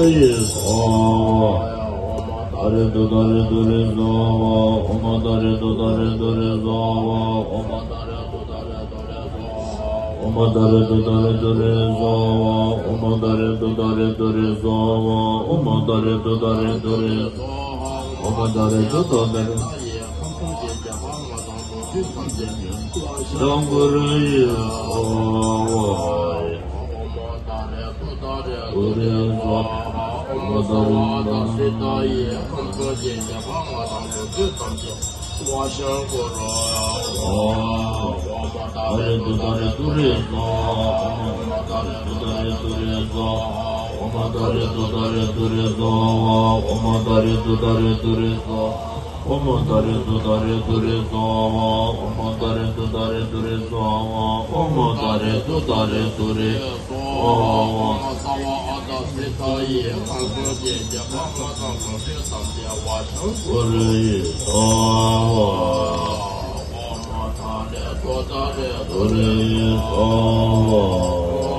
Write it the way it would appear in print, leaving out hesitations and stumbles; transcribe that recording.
耶娑。达人多达人多人娑，我们达人多达人多人娑，我们达人多达人多人娑，我们达人多达人多人娑，我们达人多达人多人娑，我们达人多达人多人娑，我们达人多达人。当个人也好啊，我连说，我的人的谁大爷，看个见见妈妈当个最当家，我想过了我把大人都大人都人说，我把大人都大人都人说，我把大人都大人都人说，我把大人都大人都人说。我们达人都达人都人娑，我们达人都达人都人娑，我们达人都达人都人娑。萨瓦阿达谁大爷，看个见见妈妈当个谁当家，我想过了耶娑。我们达人都达人都人娑。